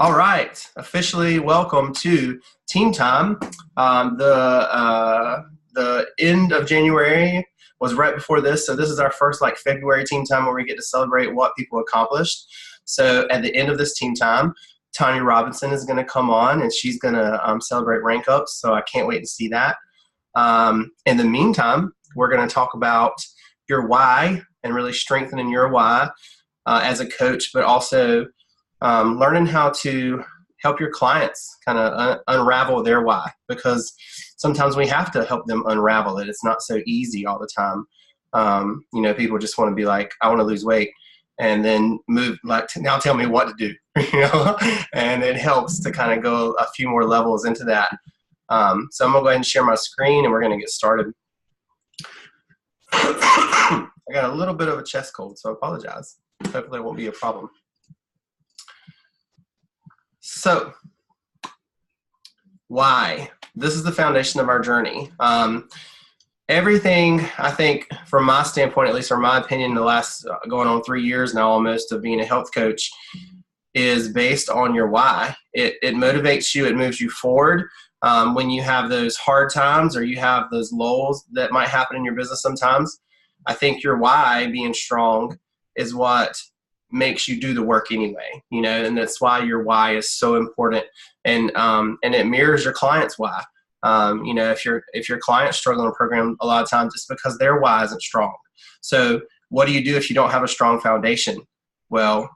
All right, officially welcome to Team Time. The end of January was right before this, so this is our first February Team Time where we get to celebrate what people accomplished. So at the end of this Team Time, Tanya Robinson is going to come on and she's going to celebrate rank ups. So I can't wait to see that. In the meantime, we're going to talk about your why and really strengthening your why as a coach, but also learning how to help your clients kind of unravel their why, because sometimes we have to help them unravel it. It's not so easy all the time. People just want to be like, I want to lose weight, and then move now tell me what to do, and it helps to kind of go a few more levels into that. So I'm going to go ahead and share my screen and we're going to get started. I got a little bit of a chest cold, so I apologize. Hopefully it won't be a problem. So, why? This is the foundation of our journey. Everything, I think, from my standpoint, at least from my opinion, the last going on 3 years now almost of being a health coach is based on your why. It motivates you. It moves you forward. When you have those hard times or you have those lulls that might happen in your business sometimes, I think your why being strong is what makes you do the work anyway, and that's why your why is so important, and it mirrors your client's why. If your client's struggling in a program, a lot of times it's because their why isn't strong. So what do you do if you don't have a strong foundation? Well,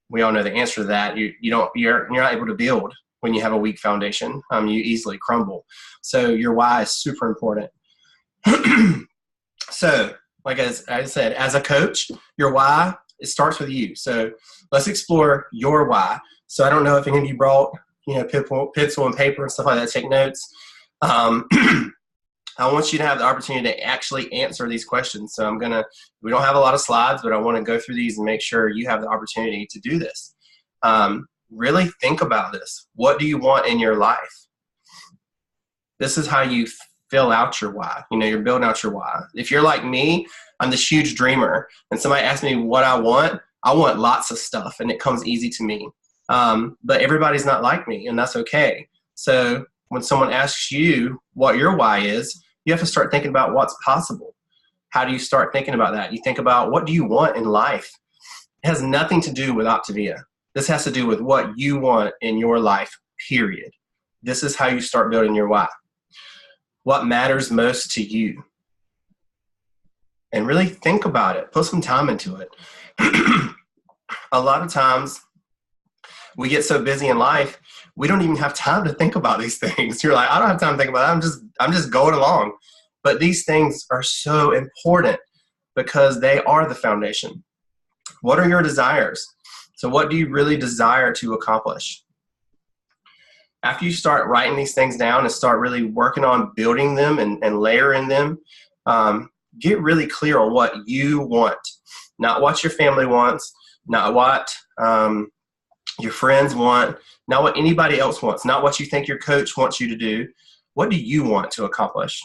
we all know the answer to that. You're not able to build when you have a weak foundation. You easily crumble. So your why is super important. So, like as I said, as a coach, your why, it starts with you. So let's explore your why. So I don't know if any of you brought, pencil and paper and stuff like that to take notes. I want you to have the opportunity to actually answer these questions. So we don't have a lot of slides, but I want to go through these and make sure you have the opportunity to do this. Really think about this. What do you want in your life? This is how you fill out your why. You're building out your why. If you're like me, I'm this huge dreamer, and somebody asks me what I want lots of stuff, and it comes easy to me. But everybody's not like me, and that's okay. So when someone asks you what your why is, you have to start thinking about what's possible. How do you start thinking about that? You think about, what do you want in life? It has nothing to do with Optavia. This has to do with what you want in your life, period. This is how you start building your why. What matters most to you? And really think about it. Put some time into it. A lot of times we get so busy in life, we don't even have time to think about these things. You're like, I don't have time to think about it. I'm just going along. But these things are so important because they are the foundation. What are your desires? So what do you really desire to accomplish? After you start writing these things down and start really working on building them and layering them, get really clear on what you want, not what your family wants, not what your friends want, not what anybody else wants, not what you think your coach wants you to do. What do you want to accomplish?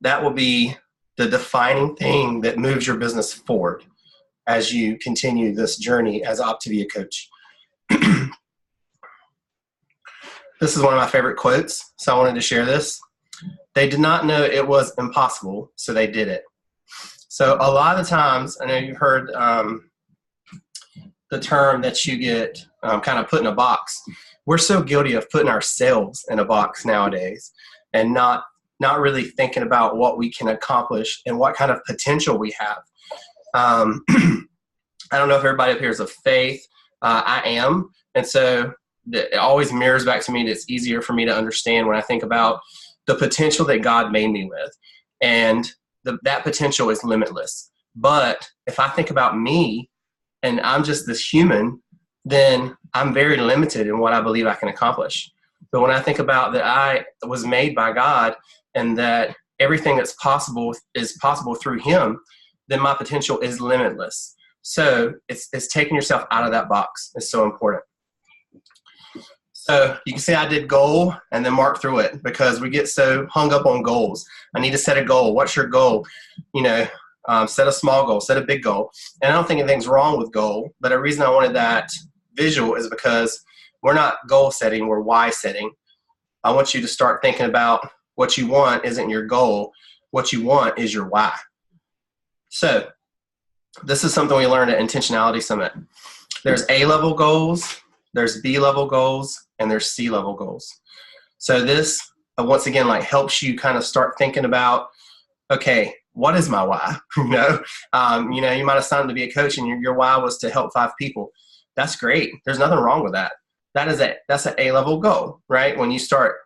That will be the defining thing that moves your business forward as you continue this journey as an Optavia coach. This is one of my favorite quotes, so I wanted to share this. They did not know it was impossible, so they did it. So a lot of times, I know you've heard the term that you get kind of put in a box. We're so guilty of putting ourselves in a box nowadays and not really thinking about what we can accomplish and what kind of potential we have. I don't know if everybody up here is of faith. I am. And so it always mirrors back to me that it's easier for me to understand when I think about the potential that God made me with. And that potential is limitless. But if I think about me and I'm just this human, then I'm very limited in what I believe I can accomplish. But when I think about that I was made by God and that everything that's possible is possible through Him, then my potential is limitless. So it's taking yourself out of that box is so important. So you can see I did goal and then mark through it because we get so hung up on goals. I need to set a goal. What's your goal? Set a small goal, set a big goal. And I don't think anything's wrong with goal, but the reason I wanted that visual is because we're not goal setting, we're why setting. I want you to start thinking about what you want isn't your goal. What you want is your why. So this is something we learned at Intentionality Summit. There's A-level goals, there's B-level goals, and there's C-level goals. So this, once again, like helps you kind of start thinking about, okay, what is my why? You know, you might have signed to be a coach and your why was to help 5 people. That's great. There's nothing wrong with that. That's an A-level goal, right? When you start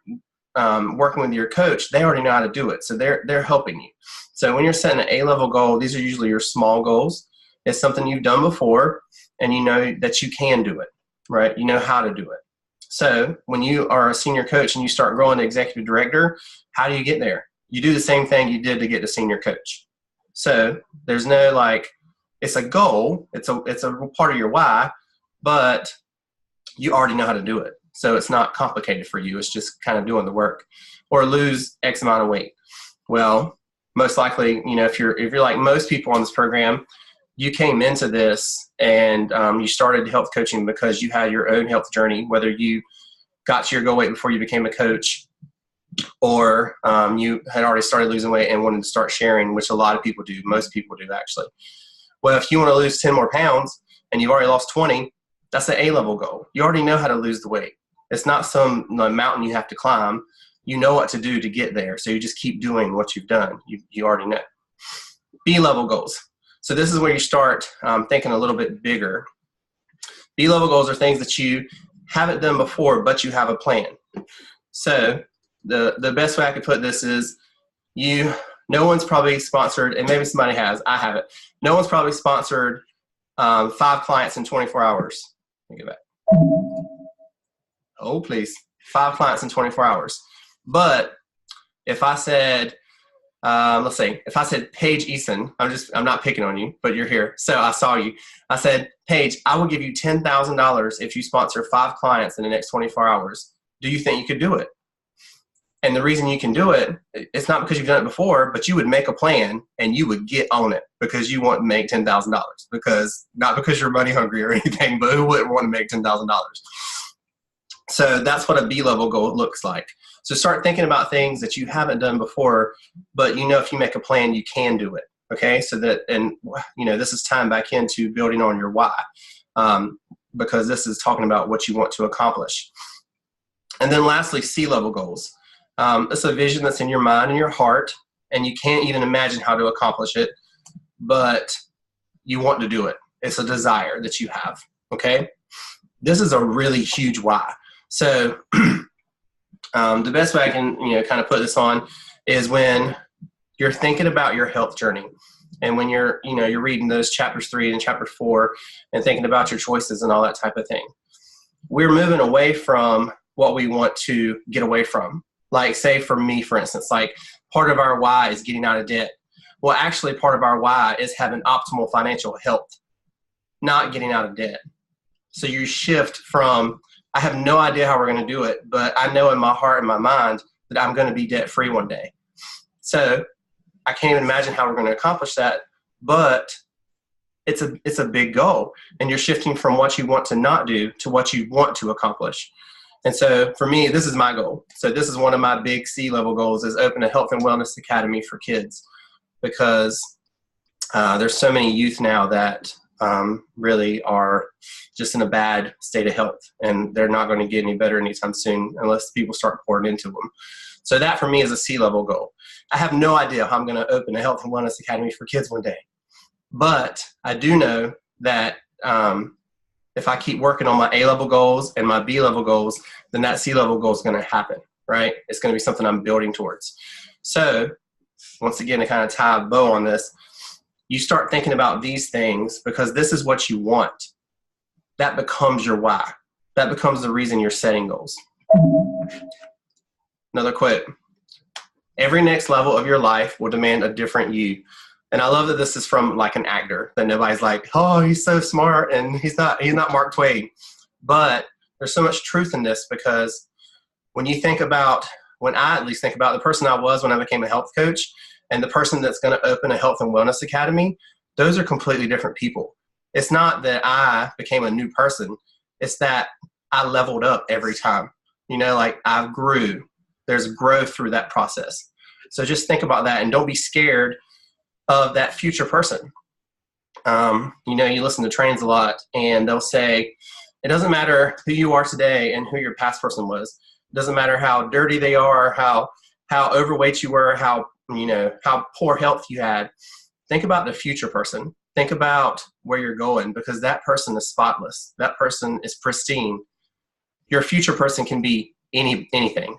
working with your coach, they already know how to do it. So they're helping you. So when you're setting an A-level goal, these are usually your small goals. It's something you've done before and you know that you can do it, right? You know how to do it. So when you are a senior coach and you start growing to executive director, how do you get there? You do the same thing you did to get to senior coach. So there's no like, it's a goal. It's a part of your why, but you already know how to do it. So it's not complicated for you. It's just kind of doing the work. Or lose X amount of weight. Well, most likely, if you're like most people on this program, you came into this and you started health coaching because you had your own health journey, whether you got to your goal weight before you became a coach or you had already started losing weight and wanted to start sharing, which a lot of people do. Most people do, actually. Well, if you want to lose 10 more pounds and you've already lost 20, that's an A-level goal. You already know how to lose the weight. It's not some mountain you have to climb. You know what to do to get there. So you just keep doing what you've done. You already know. B-level goals. So this is where you start thinking a little bit bigger. B-level goals are things that you haven't done before, but you have a plan. So the best way I could put this is no one's probably sponsored, and maybe somebody has, I haven't. No one's probably sponsored 5 clients in 24 hours. Let me get back. Oh, please. 5 clients in 24 hours. But if I said, let's see, if I said, Paige Eason, I'm not picking on you, but you're here. So I saw you. I said, Paige, I will give you $10,000 if you sponsor 5 clients in the next 24 hours. Do you think you could do it? And the reason you can do it, it's not because you've done it before, but you would make a plan and you would get on it because you want to make $10,000. Not because you're money hungry or anything, but who wouldn't want to make $10,000? So that's what a B-level goal looks like. So start thinking about things that you haven't done before, but if you make a plan, you can do it. Okay. So that, and this is tying back into building on your why, because this is talking about what you want to accomplish. And then lastly, C-level goals. It's a vision that's in your mind and your heart, and you can't even imagine how to accomplish it, but you want to do it. It's a desire that you have. Okay. This is a really huge why. So the best way I can, kind of put this on is when you're thinking about your health journey and when you're reading those chapters 3 and chapter 4 and thinking about your choices and all that type of thing. We're moving away from what we want to get away from. Like, say for me, for instance, like part of our why is getting out of debt. Well, actually part of our why is having optimal financial health, not getting out of debt. So you shift from, I have no idea how we're going to do it, but I know in my heart and my mind that I'm going to be debt free one day. So I can't even imagine how we're going to accomplish that, but it's a big goal, and you're shifting from what you want to not do to what you want to accomplish. And so for me, this is my goal. So this is one of my big C-level goals, is open a health and wellness academy for kids, because there's so many youth now that really are just in a bad state of health, and they're not going to get any better anytime soon unless people start pouring into them. So that for me is a C-level goal. I have no idea how I'm going to open a health and wellness academy for kids one day, but I do know that if I keep working on my A-level goals and my B-level goals, then that C-level goal is going to happen, right? It's going to be something I'm building towards. So once again, to kind of tie a bow on this, you start thinking about these things because this is what you want. That becomes your why. That becomes the reason you're setting goals. Another quote: every next level of your life will demand a different you. And I love that this is from like an actor, that nobody's like, oh, he's so smart, and he's not Mark Twain. But there's so much truth in this, because when I at least think about the person I was when I became a health coach and the person that's going to open a health and wellness academy, those are completely different people. It's not that I became a new person. It's that I leveled up every time. Like I grew. There's growth through that process. So just think about that and don't be scared of that future person. You listen to trains a lot and they'll say, it doesn't matter who you are today and who your past person was. It doesn't matter how dirty they are, how overweight you were, how poor health you had. Think about the future person. Think about where you're going, because that person is spotless. That person is pristine. Your future person can be anything.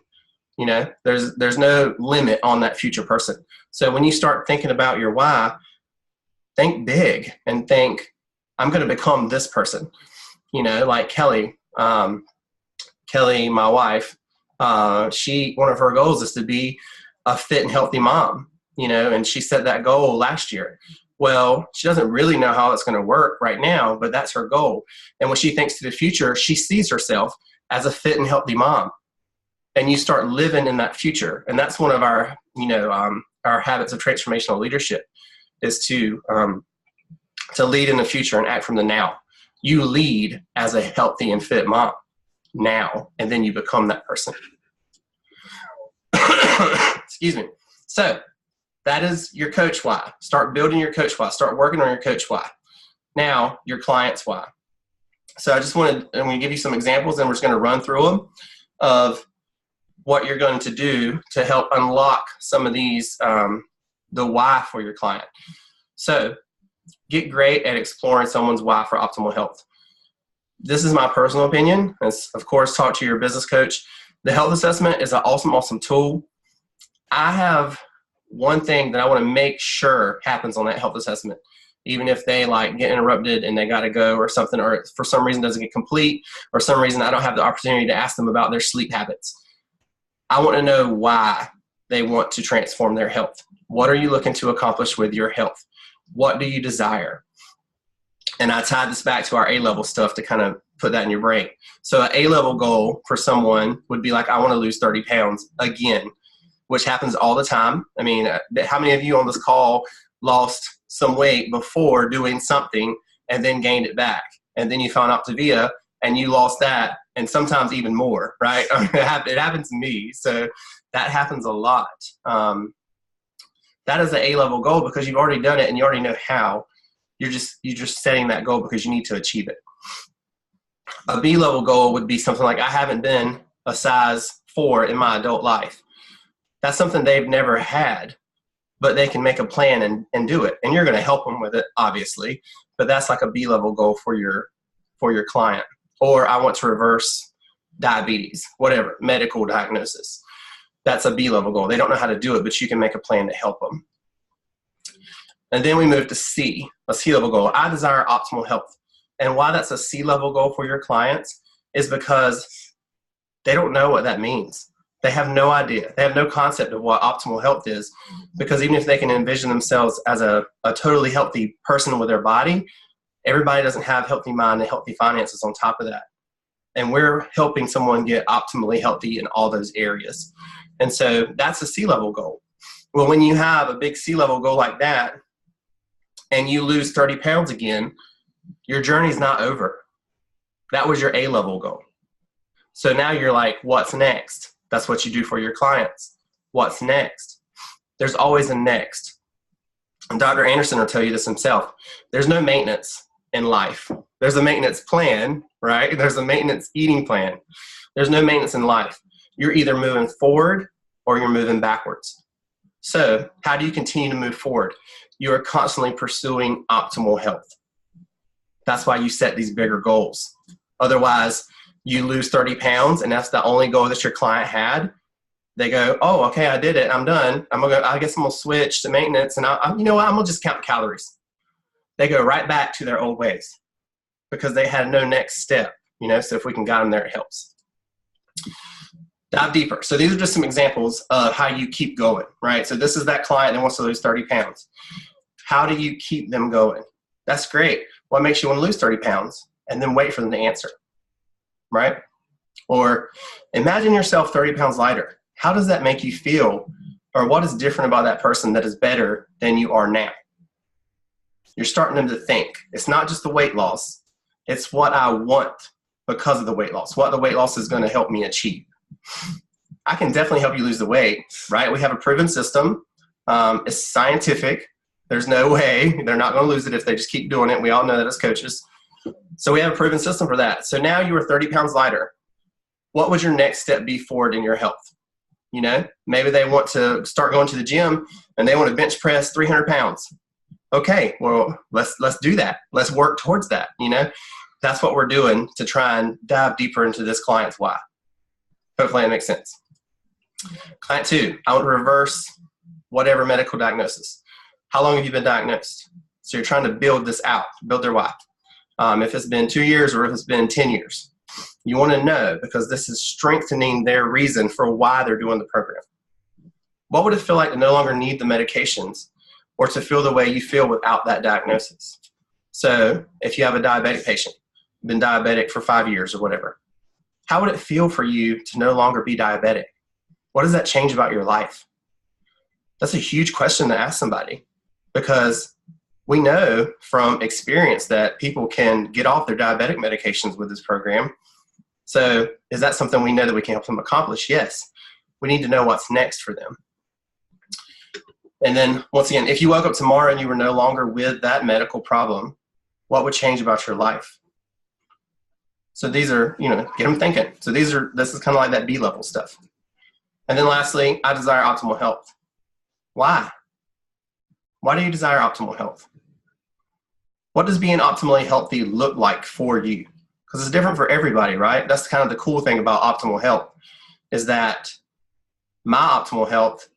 There's no limit on that future person. So when you start thinking about your why, think big and think, I'm going to become this person. Like Kelly, my wife, one of her goals is to be a fit and healthy mom, and she set that goal last year. Well, she doesn't really know how it's going to work right now, but that's her goal. And when she thinks to the future, she sees herself as a fit and healthy mom. And you start living in that future. And that's one of our habits of transformational leadership, is to lead in the future and act from the now. You lead as a healthy and fit mom now, and then you become that person. Excuse me. So that is your coach why. Start building your coach why. Start working on your coach why. Now, your client's why. So I'm going to give you some examples, and we're just going to run through them of what you're going to do to help unlock some of these, the why for your client. So get great at exploring someone's why for optimal health. This is my personal opinion. Of course, talk to your business coach. The health assessment is an awesome tool. I have one thing that I want to make sure happens on that health assessment, even if they get interrupted and they got to go or something, or for some reason doesn't get complete, or some reason I don't have the opportunity to ask them about their sleep habits. I want to know why they want to transform their health. What are you looking to accomplish with your health? What do you desire? And I tied this back to our A-level stuff to kind of put that in your brain. So an A-level goal for someone would be I want to lose 30 pounds again, which happens all the time. I mean, how many of you on this call lost some weight before doing something and then gained it back? And then you found Optavia and you lost that, and sometimes even more, right? It happens to me. So that happens a lot. That is an A-level goal because you've already done it and you already know how. You're just setting that goal because you need to achieve it. A B-level goal would be something like, I haven't been a size 4 in my adult life. That's something they've never had, but they can make a plan and do it. And you're going to help them with it, obviously. But that's like a B-level goal for your client. Or I want to reverse diabetes, whatever, medical diagnosis. That's a B-level goal. They don't know how to do it, but you can make a plan to help them. And then we move to C, a C-level goal. I desire optimal health. And why that's a C-level goal for your clients is because they don't know what that means. They have no idea. They have no concept of what optimal health is, because even if they can envision themselves as a totally healthy person with their body, everybody doesn't have healthy mind and healthy finances on top of that. And we're helping someone get optimally healthy in all those areas. And so that's a C-level goal. Well, when you have a big C-level goal like that and you lose 30 pounds again, your journey's not over. That was your A-level goal. So now you're like, what's next? That's what you do for your clients. What's next? There's always a next. And Dr. Anderson will tell you this himself. There's no maintenance in life. There's a maintenance plan, right? There's a maintenance eating plan. There's no maintenance in life. You're either moving forward or you're moving backwards. So how do you continue to move forward? You are constantly pursuing optimal health. That's why you set these bigger goals. Otherwise, you lose 30 pounds and that's the only goal that your client had. They go, oh, okay, I did it. I'm done. I guess I'm going to switch to maintenance, and you know what? I'm going to just count calories. They go right back to their old ways because they had no next step, so if we can guide them there, it helps. Dive deeper. So these are just some examples of how you keep going, right? So this is that client that wants to lose 30 pounds. How do you keep them going? That's great. What makes you want to lose 30 pounds? And then wait for them to answer, right? Or imagine yourself 30 pounds lighter. How does that make you feel? Or what is different about that person that is better than you are now? You're starting them to think. It's not just the weight loss. It's what I want because of the weight loss, what the weight loss is going to help me achieve. I can definitely help you lose the weight, right? We have a proven system. It's scientific. There's no way they're not going to lose it if they just keep doing it. We all know that as coaches. So we have a proven system for that. So now you are 30 pounds lighter. What would your next step be forward in your health? You know, maybe they want to start going to the gym and they want to bench press 300 pounds. Okay, well, let's do that. Let's work towards that. You know, that's what we're doing to try and dive deeper into this client's why. Hopefully that makes sense. Client 2, I want to reverse whatever medical diagnosis. How long have you been diagnosed? So you're trying to build this out, build their why. If it's been 2 years or if it's been 10 years. You want to know, because this is strengthening their reason for why they're doing the program. What would it feel like to no longer need the medications or to feel the way you feel without that diagnosis? So if you have a diabetic patient, been diabetic for 5 years or whatever, how would it feel for you to no longer be diabetic? What does that change about your life? That's a huge question to ask somebody, because we know from experience that people can get off their diabetic medications with this program. So is that something we know that we can help them accomplish? Yes. We need to know what's next for them. And then once again, if you woke up tomorrow and you were no longer with that medical problem, what would change about your life? So these are, you know, get them thinking. So this is kind of like that B-level stuff. And then lastly, I desire optimal health. Why? Why do you desire optimal health? What does being optimally healthy look like for you? Because it's different for everybody, right? That's kind of the cool thing about optimal health, is that my optimal health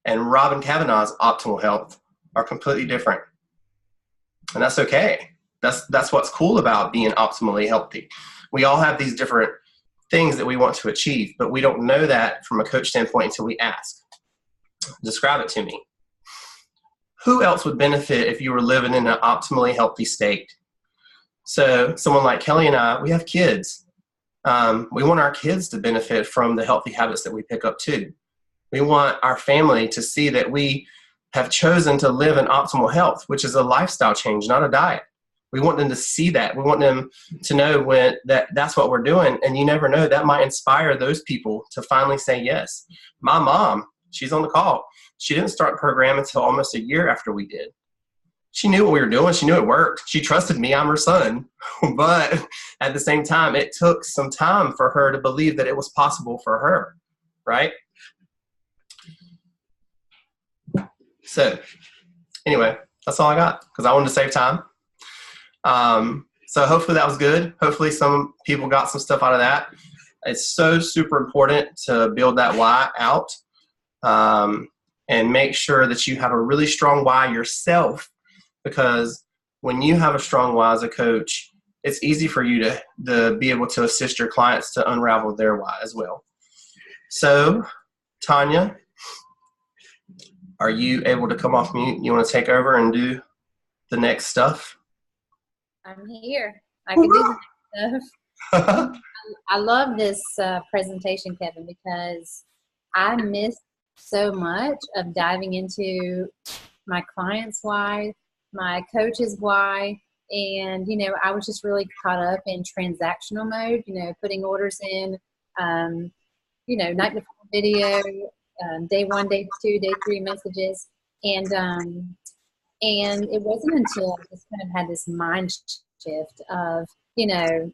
and Robin Kavanaugh's optimal health are completely different. And that's okay. That's what's cool about being optimally healthy. We all have these different things that we want to achieve, but we don't know that from a coach standpoint until we ask. Describe it to me. Who else would benefit if you were living in an optimally healthy state? So someone like Kelly and I, we have kids. We want our kids to benefit from the healthy habits that we pick up too. We want our family to see that we have chosen to live in optimal health, which is a lifestyle change, not a diet. We want them to see that. We want them to know that's what we're doing. And you never know, that might inspire those people to finally say yes. My mom, she's on the call. She didn't start the program until almost a year after we did. She knew what we were doing. She knew it worked. She trusted me. I'm her son. But at the same time, it took some time for her to believe that it was possible for her, right? So anyway, that's all I got, because I wanted to save time. So hopefully that was good. Hopefully some people got some stuff out of that. It's so super important to build that why out, and make sure that you have a really strong why yourself, because when you have a strong why as a coach, it's easy for you to be able to assist your clients to unravel their why as well. So Tanya, are you able to come off mute? You want to take over and do the next stuff? I'm here. I can do the next stuff. I love this presentation, Kevin, because I missed so much of diving into my clients' why, my coach's why, and, you know, I was just really caught up in transactional mode, you know, putting orders in, you know, night before video, day 1, day 2, day 3 messages. And it wasn't until I just kind of had this mind shift of, you know,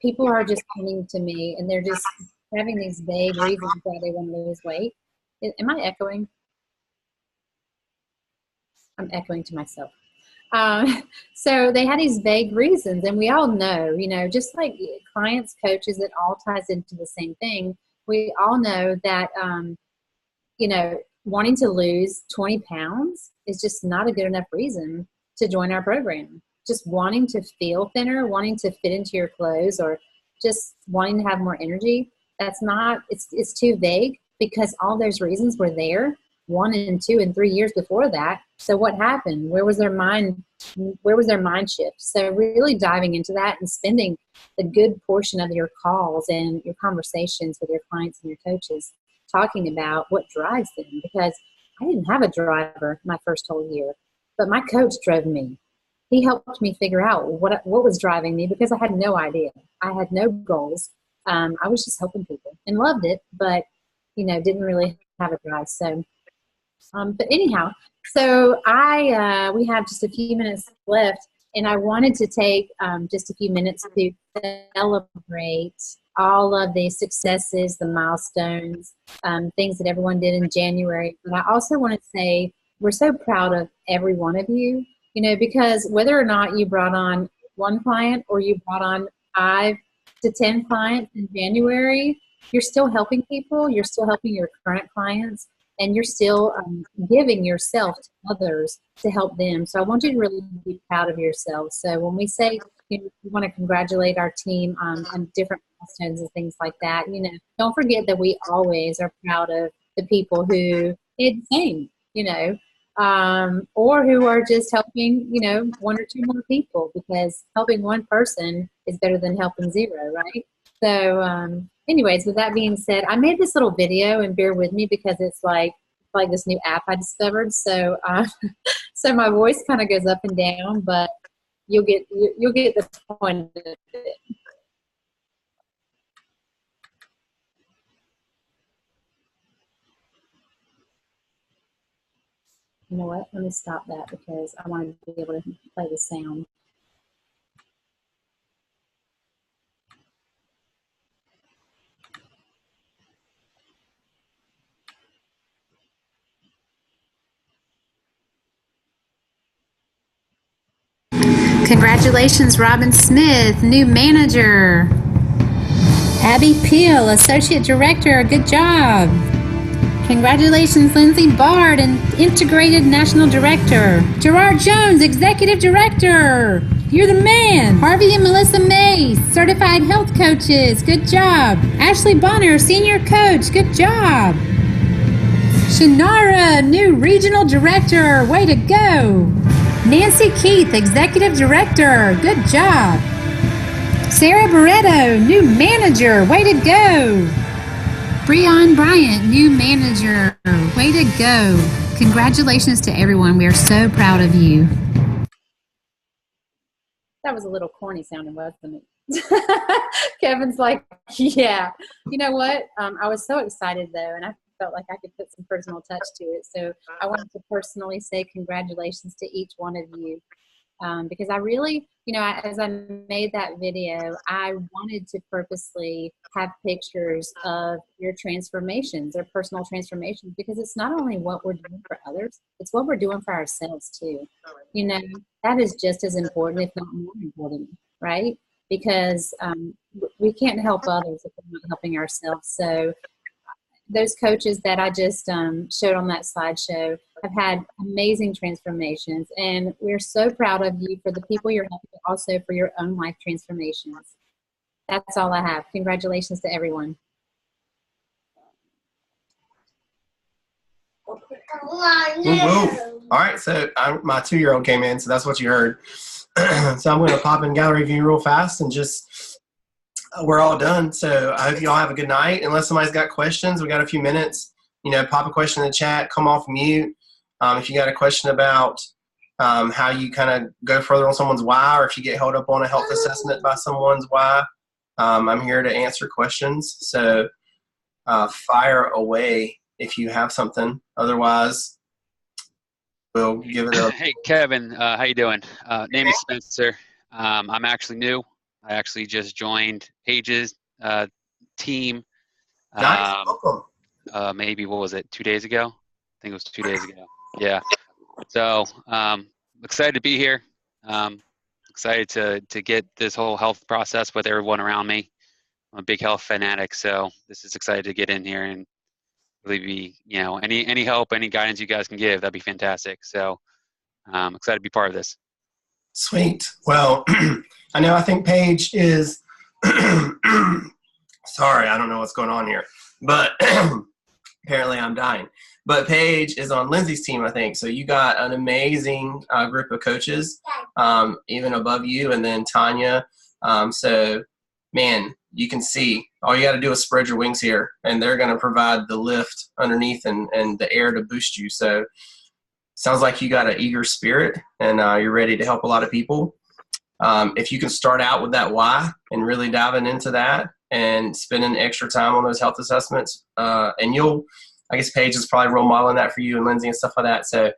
people are just coming to me and they're just having these vague reasons why they want to lose weight. Am I echoing? I'm echoing to myself. So they had these vague reasons, and we all know, you know, just like clients, coaches, it all ties into the same thing. We all know that, you know, wanting to lose 20 pounds is just not a good enough reason to join our program. Just wanting to feel thinner, wanting to fit into your clothes, or just wanting to have more energy, that's not, it's too vague, because all those reasons were there 1 and 2 and 3 years before that. So what happened? Where was their mind shift? So really diving into that and spending the good portion of your calls and your conversations with your clients and your coaches talking about what drives them, because I didn't have a driver my first whole year, but my coach drove me. he helped me figure out what was driving me, because I had no idea. I had no goals. I was just helping people and loved it, but, didn't really have a drive. So, but anyhow, so we have just a few minutes left, and I wanted to take just a few minutes to celebrate all of the successes, the milestones, things that everyone did in January. But I also want to say we're so proud of every one of you, because whether or not you brought on one client or you brought on 5 to 10 clients in January, you're still helping people, you're still helping your current clients, and you're still giving yourself to others to help them. So I want you to really be proud of yourself. So when we say we want to congratulate our team on different milestones and things like that, don't forget that we always are proud of the people who did the same, or who are just helping, 1 or 2 more people, because helping one person is better than helping 0, right? So anyways, with that being said, I made this little video, and bear with me because it's like this new app I discovered. So so my voice kind of goes up and down, but you'll get the point of it. You know what? Let me stop that because I want to be able to play the sound. Congratulations, Robin Smith, new manager. Abby Peel, associate director, good job. Congratulations, Lindsay Bard, and integrated national director. Gerard Jones, executive director. You're the man. Harvey and Melissa May, certified health coaches, good job. Ashley Bonner, senior coach, good job. Shanara, new regional director, way to go. Nancy Keith, executive director, good job. Sarah Barretto, new manager, way to go. Breon Bryant, new manager, way to go. Congratulations to everyone. We are so proud of you. That was a little corny sounding, wasn't it? Kevin's like, yeah. You know what? I was so excited though, and I felt like I could put some personal touch to it. So I wanted to personally say congratulations to each one of you. Because I really, as I made that video, I wanted to purposely have pictures of your transformations, their personal transformations, because it's not only what we're doing for others, it's what we're doing for ourselves too. That is just as important, if not more important, right? Because we can't help others if we're not helping ourselves. So those coaches that I just showed on that slideshow have had amazing transformations, and we're so proud of you for the people you're helping, but also for your own life transformations. That's all I have. Congratulations to everyone. Woo-woo. All right, so my 2-year-old came in, so that's what you heard. So I'm going to pop in gallery view real fast and just we're all done. So I hope you all have a good night. Unless somebody's got questions, we got a few minutes. Pop a question in the chat, come off mute. If you got a question about how you kind of go further on someone's why, or if you get held up on a health assessment by someone's why, I'm here to answer questions. So fire away if you have something. Otherwise, we'll give it a... Hey, Kevin. How you doing? Name is Spencer. I'm actually new. I actually just joined Paige's team. Nice. Welcome. Maybe, what was it, 2 days ago? I think it was 2 days ago. Yeah. So excited to be here. Excited to get this whole health process with everyone around me. I'm a big health fanatic, so this is excited to get in here and really be, any help, any guidance you guys can give, that'd be fantastic. So excited to be part of this. Sweet. Well, I think Paige is, sorry, I don't know what's going on here, but apparently I'm dying. But Paige is on Lindsay's team, I think. So you got an amazing group of coaches, even above you, and then Tanya. So, man, you can see all you got to do is spread your wings here, and they're going to provide the lift underneath and the air to boost you. So sounds like you got an eager spirit and you're ready to help a lot of people. If you can start out with that why and really diving into that and spending extra time on those health assessments, and I guess Paige is probably role modeling that for you and Lindsay and stuff like that. So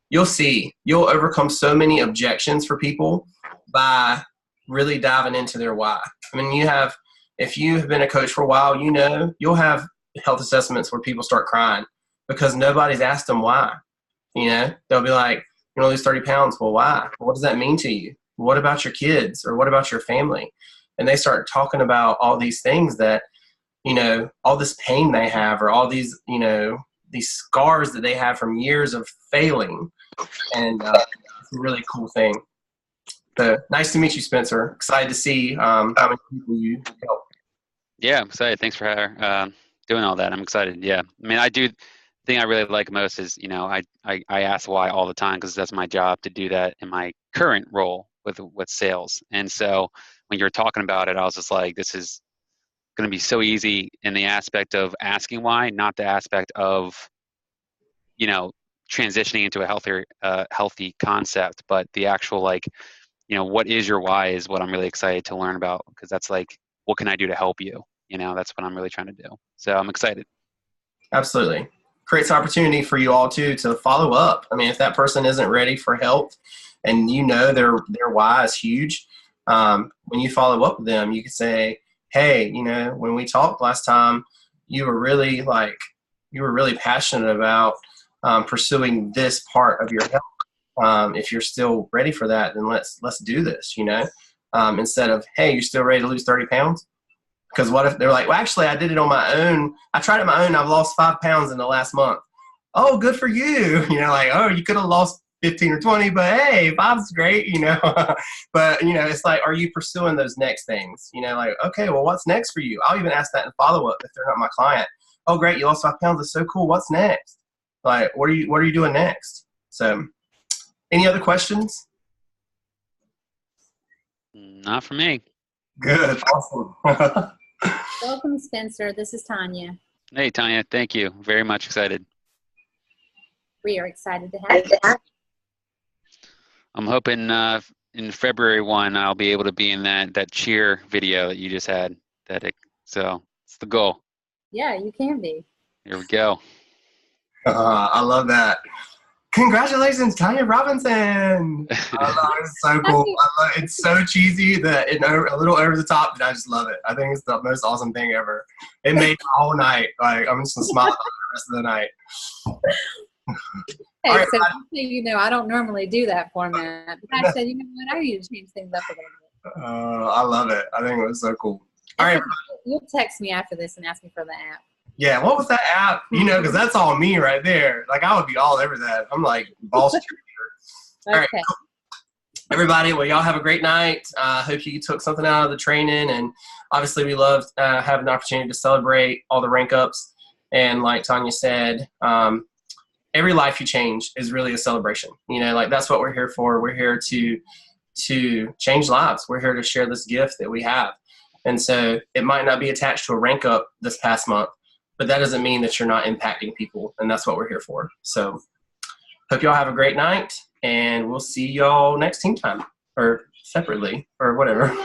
you'll overcome so many objections for people by really diving into their why. I mean, if you have been a coach for a while, you'll have health assessments where people start crying because nobody's asked them why. They'll be like, you want to lose 30 pounds. Well, why? What does that mean to you? What about your kids or what about your family? And they start talking about all these things that, all this pain they have or all these, these scars that they have from years of failing. And it's a really cool thing. So nice to meet you, Spencer. Excited to see how many people you help. Yeah, I'm excited. Thanks for doing all that. I'm excited. Yeah. I mean, the thing I really like most is, I ask why all the time because that's my job to do that in my current role with sales. And so when you were talking about it, I was just like, this is going to be so easy in the aspect of asking why, not the aspect of, transitioning into a healthy concept, but the actual, what is your why is what I'm really excited to learn about, because that's like, what can I do to help you? That's what I'm really trying to do. So I'm excited. Absolutely. Creates opportunity for you all too to follow up. I mean, if that person isn't ready for help and their why is huge, when you follow up with them, you could say, hey, when we talked last time, you were really passionate about pursuing this part of your health. If you're still ready for that, then let's do this, instead of, hey, you're still ready to lose 30 pounds? Because what if they're like, well, actually, I did it on my own. I tried it on my own. I've lost 5 pounds in the last month. Oh, good for you. Oh, you could have lost 15 or 20, but hey, 5's great, But, it's like, are you pursuing those next things? Okay, well, what's next for you? I'll even ask that in follow-up if they're not my client. Oh, great, you lost 5 pounds. That's so cool. What's next? Like, what are you doing next? So, any other questions? Not for me. Good. Awesome. Welcome, Spencer. This is Tanya. Hey, Tanya. Thank you. Very much excited. We are excited to have you. I'm hoping in February 1, I'll be able to be in that cheer video that you just had. So it's the goal. Yeah, you can be. Here we go. I love that. Congratulations, Tanya Robinson. It's so cool. It's so cheesy that a little over the top, but I just love it. I think it's the most awesome thing ever. It made my whole night. Like, I'm just going to smile the rest of the night. Hey, right, so I don't normally do that format. But I said, what, I need to change things up a little bit. I love it. I think it was so cool. All right. You'll text me after this and ask me for the app. Yeah, what was that app? Because that's all me right there. Like, I would be all over that. I'm like boss cheerleader. All right, cool. Everybody, well, y'all have a great night. Hope you took something out of the training. And obviously, we love having the opportunity to celebrate all the rank ups. And like Tanya said, every life you change is really a celebration. That's what we're here for. We're here to change lives. We're here to share this gift that we have. And so it might not be attached to a rank up this past month, but that doesn't mean that you're not impacting people. And that's what we're here for. So hope y'all have a great night, and we'll see y'all next team time or separately or whatever.